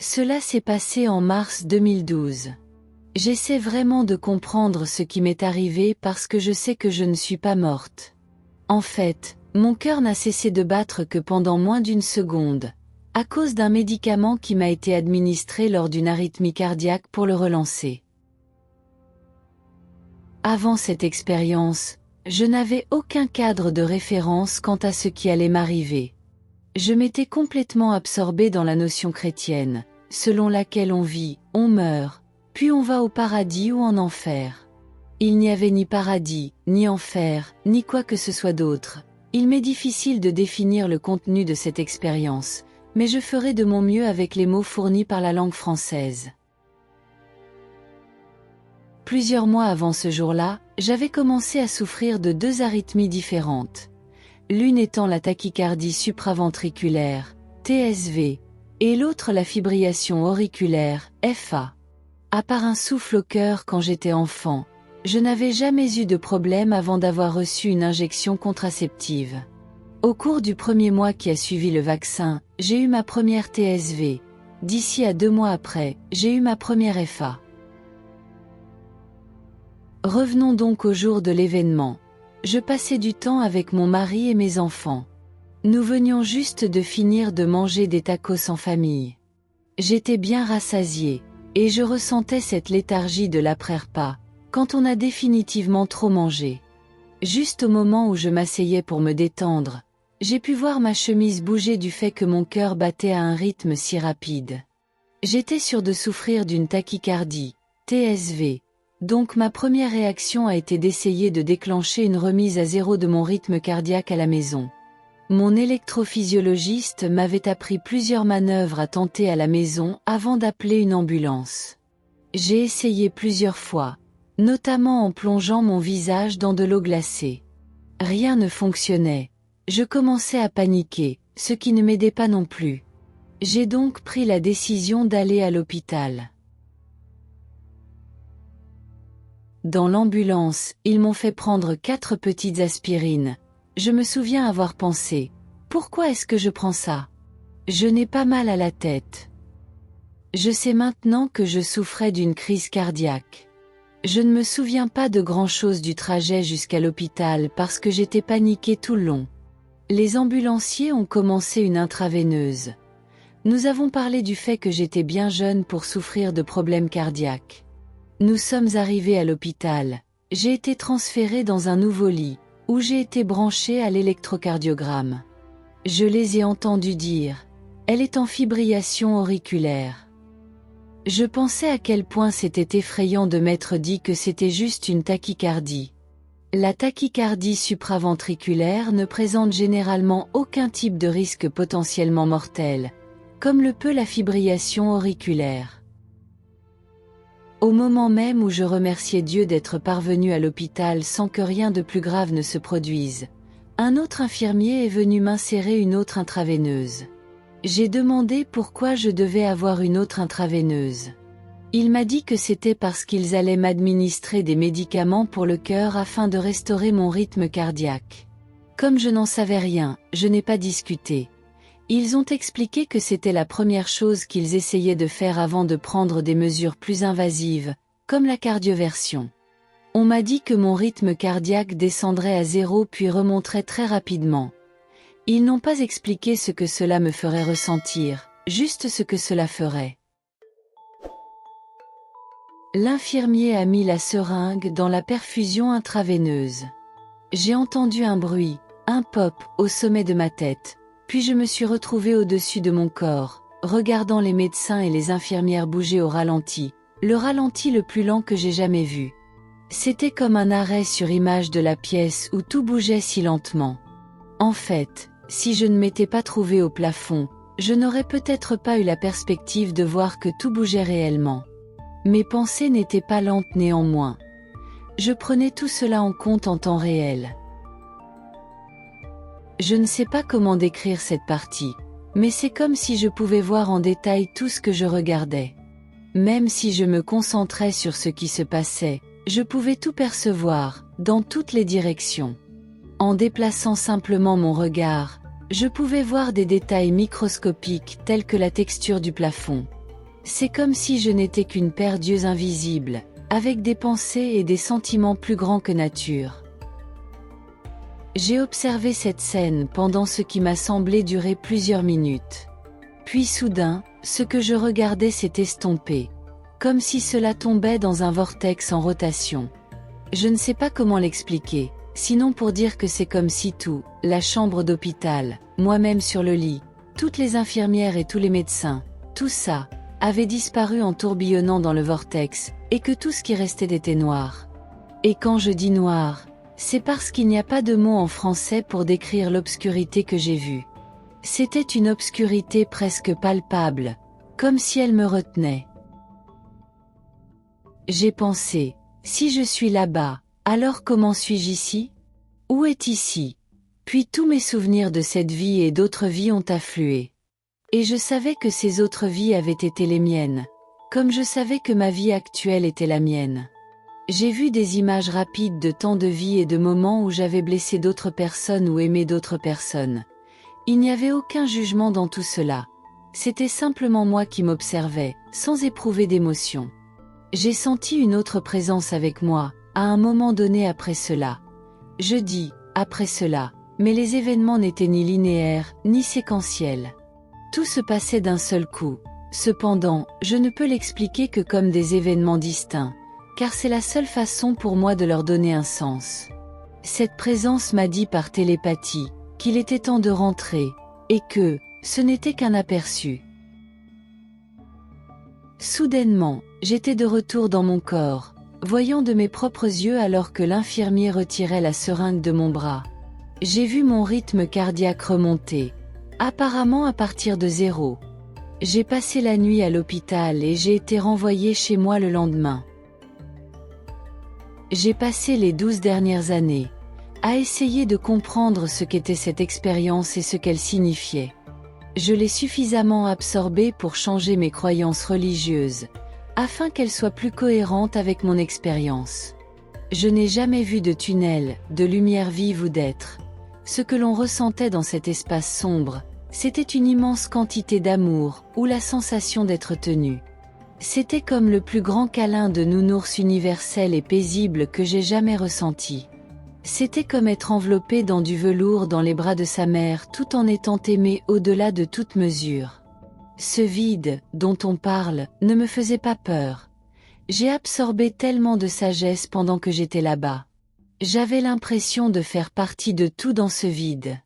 Cela s'est passé en mars 2012. J'essaie vraiment de comprendre ce qui m'est arrivé parce que je sais que je ne suis pas morte. En fait, mon cœur n'a cessé de battre que pendant moins d'une seconde, à cause d'un médicament qui m'a été administré lors d'une arythmie cardiaque pour le relancer. Avant cette expérience, je n'avais aucun cadre de référence quant à ce qui allait m'arriver. Je m'étais complètement absorbée dans la notion chrétienne, selon laquelle on vit, on meurt, puis on va au paradis ou en enfer. Il n'y avait ni paradis, ni enfer, ni quoi que ce soit d'autre. Il m'est difficile de définir le contenu de cette expérience, mais je ferai de mon mieux avec les mots fournis par la langue française. Plusieurs mois avant ce jour-là, j'avais commencé à souffrir de 2 arythmies différentes. L'une étant la tachycardie supraventriculaire, TSV, et l'autre la fibrillation auriculaire, FA. À part un souffle au cœur quand j'étais enfant, je n'avais jamais eu de problème avant d'avoir reçu une injection contraceptive. Au cours du premier mois qui a suivi le vaccin, j'ai eu ma première TSV. D'ici à 2 mois après, j'ai eu ma première FA. Revenons donc au jour de l'événement. Je passais du temps avec mon mari et mes enfants. Nous venions juste de finir de manger des tacos en famille. J'étais bien rassasiée, et je ressentais cette léthargie de l'après-repas, quand on a définitivement trop mangé. Juste au moment où je m'asseyais pour me détendre, j'ai pu voir ma chemise bouger du fait que mon cœur battait à un rythme si rapide. J'étais sûre de souffrir d'une tachycardie, TSV, donc ma première réaction a été d'essayer de déclencher une remise à 0 de mon rythme cardiaque à la maison. Mon électrophysiologiste m'avait appris plusieurs manœuvres à tenter à la maison avant d'appeler une ambulance. J'ai essayé plusieurs fois, notamment en plongeant mon visage dans de l'eau glacée. Rien ne fonctionnait. Je commençais à paniquer, ce qui ne m'aidait pas non plus. J'ai donc pris la décision d'aller à l'hôpital. Dans l'ambulance, ils m'ont fait prendre 4 petites aspirines. Je me souviens avoir pensé, pourquoi est-ce que je prends ça? Je n'ai pas mal à la tête. Je sais maintenant que je souffrais d'une crise cardiaque. Je ne me souviens pas de grand-chose du trajet jusqu'à l'hôpital parce que j'étais paniquée tout le long. Les ambulanciers ont commencé une intraveineuse. Nous avons parlé du fait que j'étais bien jeune pour souffrir de problèmes cardiaques. Nous sommes arrivés à l'hôpital. J'ai été transférée dans un nouveau lit, où j'ai été branchée à l'électrocardiogramme. Je les ai entendus dire « Elle est en fibrillation auriculaire ». Je pensais à quel point c'était effrayant de m'être dit que c'était juste une tachycardie. La tachycardie supraventriculaire ne présente généralement aucun type de risque potentiellement mortel, comme le peut la fibrillation auriculaire. Au moment même où je remerciais Dieu d'être parvenu à l'hôpital sans que rien de plus grave ne se produise, un autre infirmier est venu m'insérer une autre intraveineuse. J'ai demandé pourquoi je devais avoir une autre intraveineuse. Il m'a dit que c'était parce qu'ils allaient m'administrer des médicaments pour le cœur afin de restaurer mon rythme cardiaque. Comme je n'en savais rien, je n'ai pas discuté. Ils ont expliqué que c'était la première chose qu'ils essayaient de faire avant de prendre des mesures plus invasives, comme la cardioversion. On m'a dit que mon rythme cardiaque descendrait à 0 puis remonterait très rapidement. Ils n'ont pas expliqué ce que cela me ferait ressentir, juste ce que cela ferait. L'infirmier a mis la seringue dans la perfusion intraveineuse. J'ai entendu un bruit, un pop, au sommet de ma tête. Puis je me suis retrouvée au-dessus de mon corps, regardant les médecins et les infirmières bouger au ralenti, le ralenti le plus lent que j'ai jamais vu. C'était comme un arrêt sur image de la pièce où tout bougeait si lentement. En fait, si je ne m'étais pas trouvée au plafond, je n'aurais peut-être pas eu la perspective de voir que tout bougeait réellement. Mes pensées n'étaient pas lentes néanmoins. Je prenais tout cela en compte en temps réel. Je ne sais pas comment décrire cette partie, mais c'est comme si je pouvais voir en détail tout ce que je regardais. Même si je me concentrais sur ce qui se passait, je pouvais tout percevoir, dans toutes les directions. En déplaçant simplement mon regard, je pouvais voir des détails microscopiques tels que la texture du plafond. C'est comme si je n'étais qu'une perdieuse invisible, avec des pensées et des sentiments plus grands que nature. J'ai observé cette scène pendant ce qui m'a semblé durer plusieurs minutes. Puis soudain, ce que je regardais s'est estompé, comme si cela tombait dans un vortex en rotation. Je ne sais pas comment l'expliquer, sinon pour dire que c'est comme si tout, la chambre d'hôpital, moi-même sur le lit, toutes les infirmières et tous les médecins, tout ça, avait disparu en tourbillonnant dans le vortex, et que tout ce qui restait était noir. Et quand je dis noir, c'est parce qu'il n'y a pas de mot en français pour décrire l'obscurité que j'ai vue. C'était une obscurité presque palpable, comme si elle me retenait. J'ai pensé, si je suis là-bas, alors comment suis-je ici? Où est ici? Puis tous mes souvenirs de cette vie et d'autres vies ont afflué. Et je savais que ces autres vies avaient été les miennes, comme je savais que ma vie actuelle était la mienne. J'ai vu des images rapides de tant de vies et de moments où j'avais blessé d'autres personnes ou aimé d'autres personnes. Il n'y avait aucun jugement dans tout cela. C'était simplement moi qui m'observais, sans éprouver d'émotion. J'ai senti une autre présence avec moi, à un moment donné après cela. Je dis, après cela, mais les événements n'étaient ni linéaires, ni séquentiels. Tout se passait d'un seul coup. Cependant, je ne peux l'expliquer que comme des événements distincts, car c'est la seule façon pour moi de leur donner un sens. Cette présence m'a dit par télépathie, qu'il était temps de rentrer, et que, ce n'était qu'un aperçu. Soudainement, j'étais de retour dans mon corps, voyant de mes propres yeux alors que l'infirmier retirait la seringue de mon bras. J'ai vu mon rythme cardiaque remonter. Apparemment à partir de 0. J'ai passé la nuit à l'hôpital et j'ai été renvoyé chez moi le lendemain. J'ai passé les 12 dernières années à essayer de comprendre ce qu'était cette expérience et ce qu'elle signifiait. Je l'ai suffisamment absorbée pour changer mes croyances religieuses, afin qu'elles soient plus cohérentes avec mon expérience. Je n'ai jamais vu de tunnel, de lumière vive ou d'être. Ce que l'on ressentait dans cet espace sombre, c'était une immense quantité d'amour, ou la sensation d'être tenu. C'était comme le plus grand câlin de nounours universel et paisible que j'ai jamais ressenti. C'était comme être enveloppé dans du velours dans les bras de sa mère tout en étant aimé au-delà de toute mesure. Ce vide, dont on parle, ne me faisait pas peur. J'ai absorbé tellement de sagesse pendant que j'étais là-bas. J'avais l'impression de faire partie de tout dans ce vide.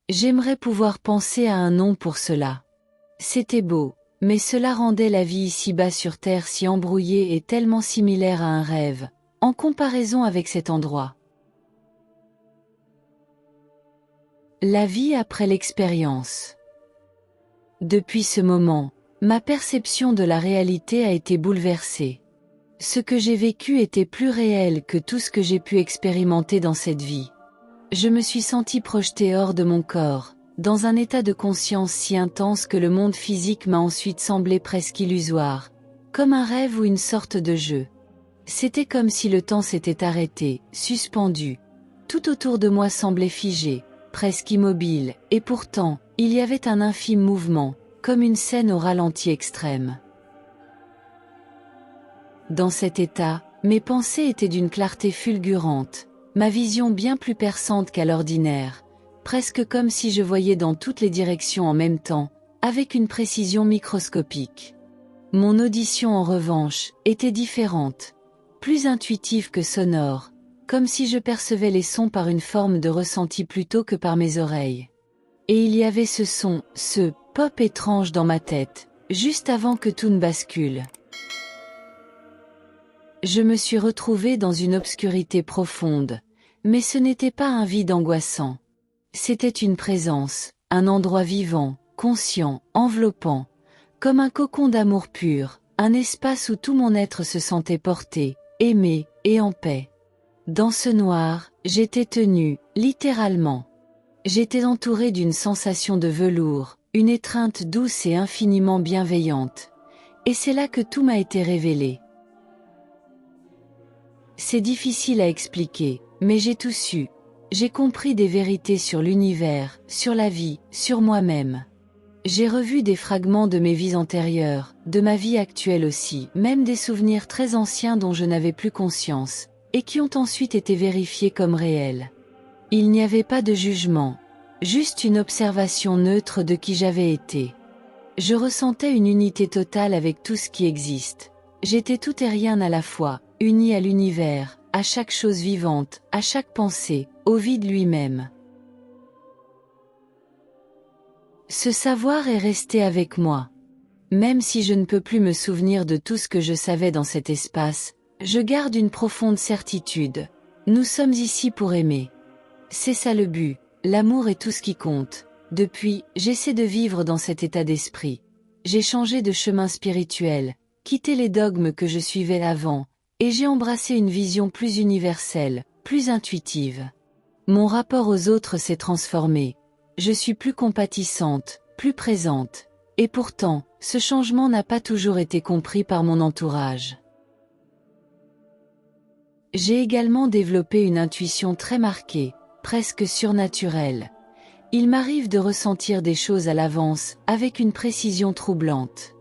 J'aimerais pouvoir penser à un nom pour cela. C'était beau, mais cela rendait la vie ici-bas sur Terre si embrouillée et tellement similaire à un rêve, en comparaison avec cet endroit. La vie après l'expérience. Depuis ce moment, ma perception de la réalité a été bouleversée. Ce que j'ai vécu était plus réel que tout ce que j'ai pu expérimenter dans cette vie. Je me suis senti projeté hors de mon corps, dans un état de conscience si intense que le monde physique m'a ensuite semblé presque illusoire, comme un rêve ou une sorte de jeu. C'était comme si le temps s'était arrêté, suspendu. Tout autour de moi semblait figé, presque immobile, et pourtant, il y avait un infime mouvement, comme une scène au ralenti extrême. Dans cet état, mes pensées étaient d'une clarté fulgurante, ma vision bien plus perçante qu'à l'ordinaire, presque comme si je voyais dans toutes les directions en même temps, avec une précision microscopique. Mon audition en revanche, était différente, plus intuitive que sonore, comme si je percevais les sons par une forme de ressenti plutôt que par mes oreilles. Et il y avait ce son, ce pop étrange dans ma tête, juste avant que tout ne bascule. Je me suis retrouvée dans une obscurité profonde, mais ce n'était pas un vide angoissant. C'était une présence, un endroit vivant, conscient, enveloppant, comme un cocon d'amour pur, un espace où tout mon être se sentait porté, aimé, et en paix. Dans ce noir, j'étais tenue, littéralement. J'étais entourée d'une sensation de velours, une étreinte douce et infiniment bienveillante. Et c'est là que tout m'a été révélé. C'est difficile à expliquer, mais j'ai tout su. J'ai compris des vérités sur l'univers, sur la vie, sur moi-même. J'ai revu des fragments de mes vies antérieures, de ma vie actuelle aussi, même des souvenirs très anciens dont je n'avais plus conscience, et qui ont ensuite été vérifiés comme réels. Il n'y avait pas de jugement, juste une observation neutre de qui j'avais été. Je ressentais une unité totale avec tout ce qui existe. J'étais tout et rien à la fois, uni à l'univers, à chaque chose vivante, à chaque pensée, au vide lui-même. Ce savoir est resté avec moi. Même si je ne peux plus me souvenir de tout ce que je savais dans cet espace, je garde une profonde certitude. Nous sommes ici pour aimer. C'est ça le but, l'amour est tout ce qui compte. Depuis, j'essaie de vivre dans cet état d'esprit. J'ai changé de chemin spirituel, quitté les dogmes que je suivais avant, et j'ai embrassé une vision plus universelle, plus intuitive. Mon rapport aux autres s'est transformé. Je suis plus compatissante, plus présente. Et pourtant, ce changement n'a pas toujours été compris par mon entourage. J'ai également développé une intuition très marquée, presque surnaturelle. Il m'arrive de ressentir des choses à l'avance, avec une précision troublante.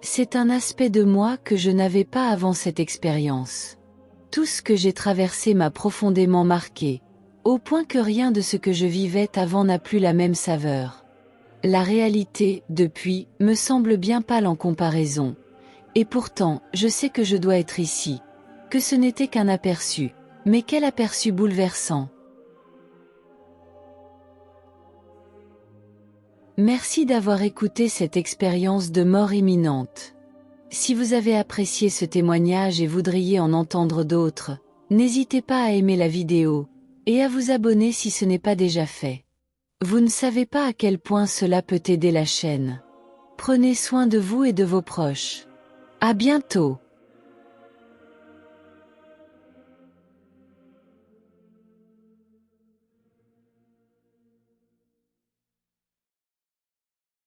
C'est un aspect de moi que je n'avais pas avant cette expérience. Tout ce que j'ai traversé m'a profondément marqué, au point que rien de ce que je vivais avant n'a plus la même saveur. La réalité, depuis, me semble bien pâle en comparaison. Et pourtant, je sais que je dois être ici, que ce n'était qu'un aperçu, mais quel aperçu bouleversant. Merci d'avoir écouté cette expérience de mort imminente. Si vous avez apprécié ce témoignage et voudriez en entendre d'autres, n'hésitez pas à aimer la vidéo, et à vous abonner si ce n'est pas déjà fait. Vous ne savez pas à quel point cela peut aider la chaîne. Prenez soin de vous et de vos proches. À bientôt!